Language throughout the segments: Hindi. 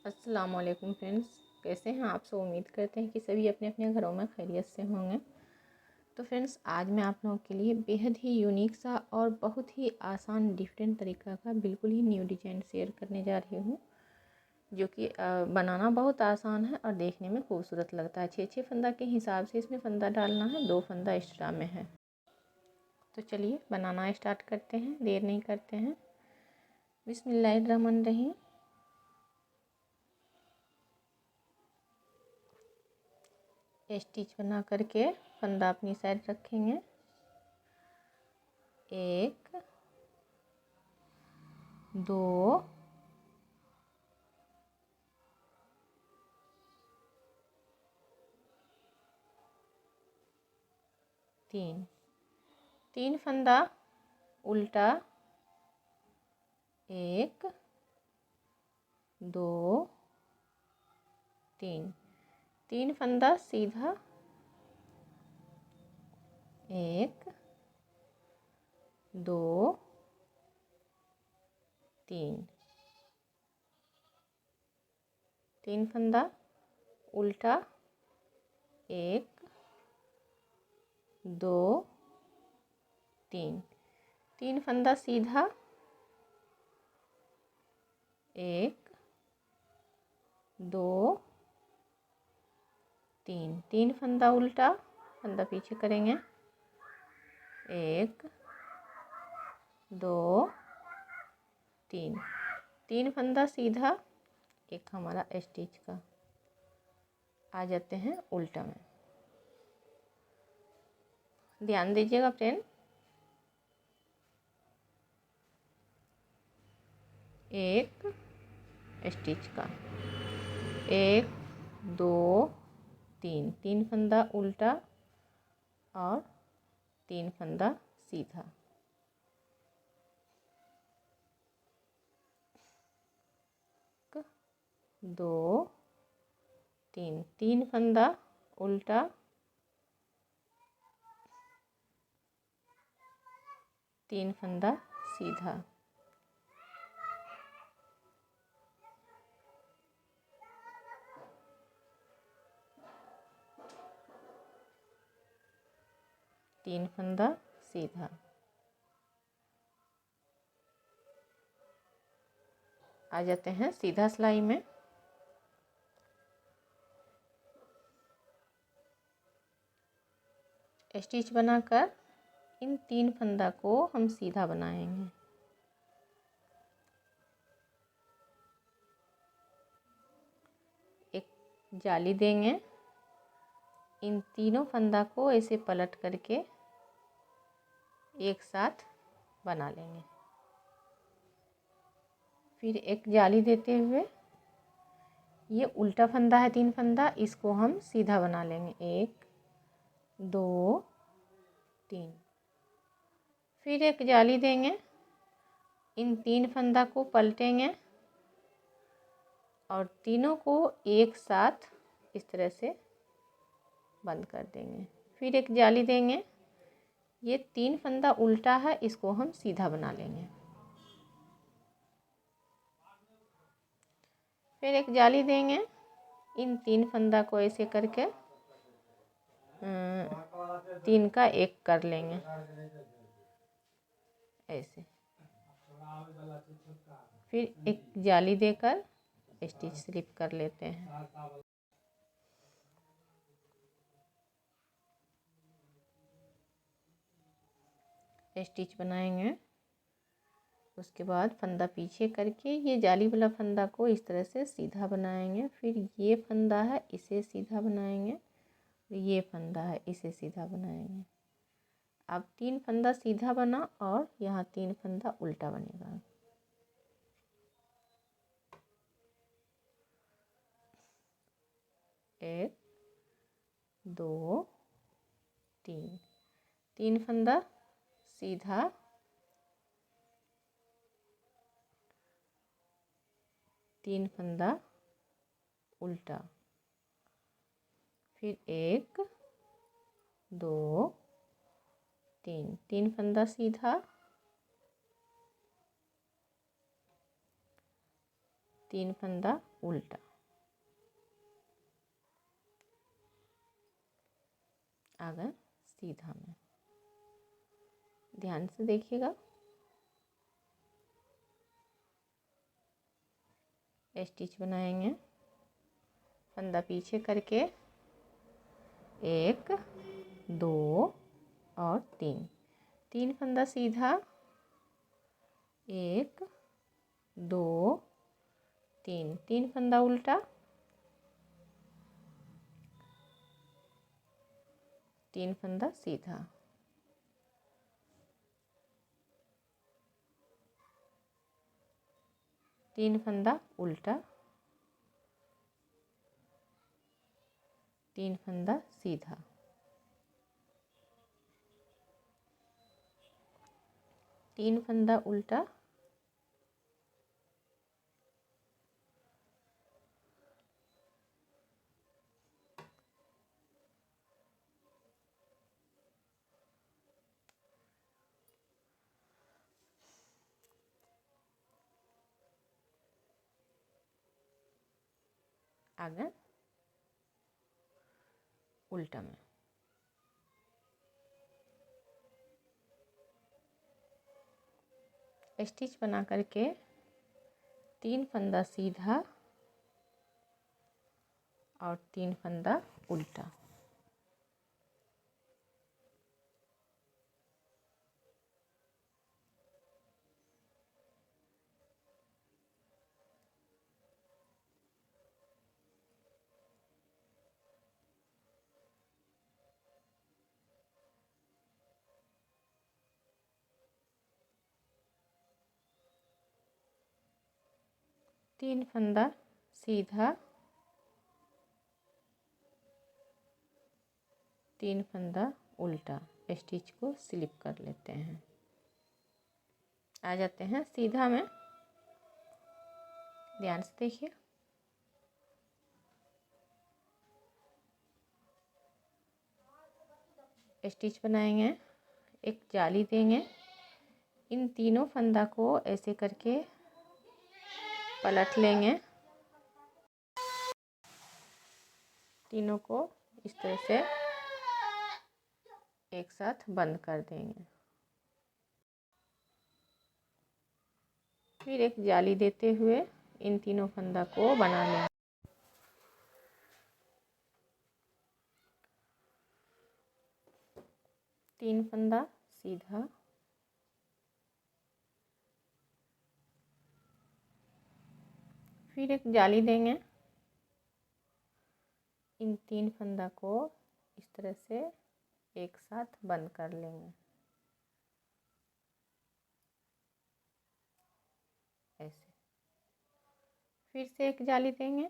अस्सलामुअलैकुम फ्रेंड्स, कैसे हैं आप सब। उम्मीद करते हैं कि सभी अपने अपने घरों में खैरियत से होंगे। तो फ्रेंड्स, आज मैं आप लोगों के लिए बेहद ही यूनिक सा और बहुत ही आसान डिफरेंट तरीका का बिल्कुल ही न्यू डिजाइन शेयर करने जा रही हूँ, जो कि बनाना बहुत आसान है और देखने में खूबसूरत लगता है। 6 फंदा के हिसाब से इसमें फंदा डालना है, 2 फंदा एक्स्ट्रा में है। तो चलिए बनाना स्टार्ट करते हैं, देर नहीं करते हैं। बिस्मिल्लाहिर्रहमानिर्रहीम। स्टिच बना करके फंदा अपनी साइड रखेंगे। 1 2 3 फंदा उल्टा, 1 2 3 फंदा सीधा, 1 2 3 फंदा उल्टा, 1 2 3 फंदा सीधा, 1 2 3 फंदा उल्टा, फंदा पीछे करेंगे, 1 2 3 फंदा सीधा, एक हमारा स्टिच का। आ जाते हैं उल्टा में। ध्यान दीजिएगा फ्रेंड, 1 स्टिच का, 1 2 3 फंदा उल्टा और 3 फंदा सीधा। 2 3 फंदा उल्टा, 3 फंदा सीधा। 3 फंदा सीधा। आ जाते हैं सीधा सिलाई में। स्टिच बनाकर इन 3 फंदा को हम सीधा बनाएंगे। एक जाली देंगे, इन तीनों फंदा को ऐसे पलट करके एक साथ बना लेंगे। फिर एक जाली देते हुए ये उल्टा फंदा है 3 फंदा, इसको हम सीधा बना लेंगे। 1 2 3। फिर एक जाली देंगे, इन 3 फंदा को पलटेंगे और तीनों को एक साथ इस तरह से बंद कर देंगे। फिर एक जाली देंगे, ये 3 फंदा उल्टा है, इसको हम सीधा बना लेंगे। फिर एक जाली देंगे, इन 3 फंदा को ऐसे करके 3 का 1 कर लेंगे ऐसे। फिर एक जाली देकर स्टिच स्लिप कर लेते हैं। स्टिच बनाएंगे, उसके बाद फंदा पीछे करके ये जाली वाला फंदा को इस तरह से सीधा बनाएंगे। फिर ये फंदा है, इसे सीधा बनाएंगे, ये फंदा है, इसे सीधा बनाएंगे। अब 3 फंदा सीधा बना और यहाँ 3 फंदा उल्टा बनेगा। एक 2 3 फंदा सीधा, 3 फंदा उल्टा। फिर 1 2 3 फंदा सीधा, 3 फंदा उल्टा। आ गए सीधा में। ध्यान से देखिएगा। स्टिच बनाएंगे फंदा पीछे करके 1 2 और 3 फंदा सीधा 1 2 3 फंदा उल्टा 3 फंदा सीधा 3 फंदा उल्टा 3 फंदा सीधा 3 फंदा उल्टा 3 उल्टा में। स्टिच बना करके 3 फंदा सीधा और 3 फंदा उल्टा। तीन फंदा सीधा 3 फंदा उल्टा। स्टिच को स्लिप कर लेते हैं। आ जाते हैं सीधा में। ध्यान से देखिए। स्टिच बनाएंगे, एक जाली देंगे, इन तीनों फंदा को ऐसे करके पलट लेंगे, तीनों को इस तरह से एक साथ बंद कर देंगे। फिर एक जाली देते हुए इन तीनों फंदा को बना लेंगे। तीन फंदा सीधा, फिर एक जाली देंगे, इन तीन फंदा को इस तरह से एक साथ बंद कर लेंगे ऐसे। फिर से एक जाली देंगे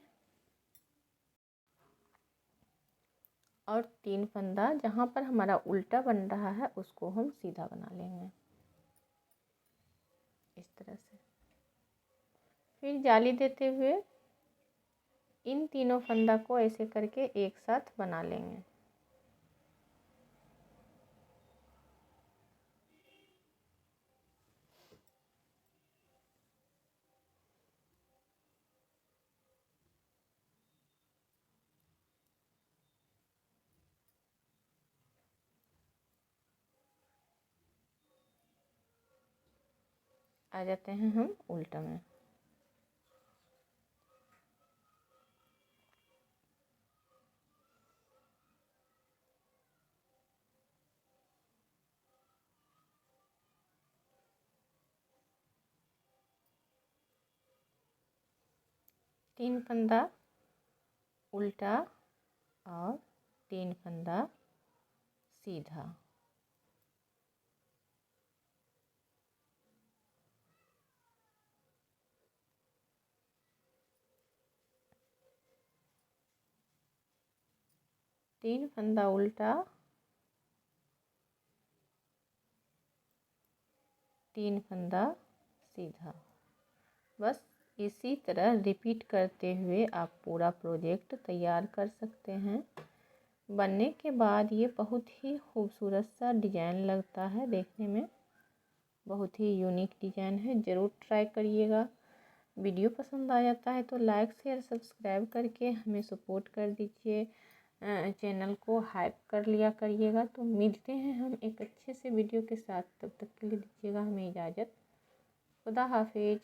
और तीन फंदा जहाँ पर हमारा उल्टा बन रहा है उसको हम सीधा बना लेंगे इस तरह से। फिर जाली देते हुए इन तीनों फंदा को ऐसे करके एक साथ बना लेंगे। आ जाते हैं हम उल्टा में। तीन फंदा उल्टा और तीन फंदा सीधा। तीन फंदा उल्टा, तीन फंदा सीधा। बस इसी तरह रिपीट करते हुए आप पूरा प्रोजेक्ट तैयार कर सकते हैं। बनने के बाद ये बहुत ही खूबसूरत सा डिज़ाइन लगता है, देखने में बहुत ही यूनिक डिज़ाइन है। ज़रूर ट्राई करिएगा। वीडियो पसंद आ जाता है तो लाइक शेयर सब्सक्राइब करके हमें सपोर्ट कर दीजिए, चैनल को हाइप कर लिया करिएगा। तो मिलते हैं हम एक अच्छे से वीडियो के साथ, तब तक के लिए दीजिएगा हमें इजाज़त। खुदा हाफिज।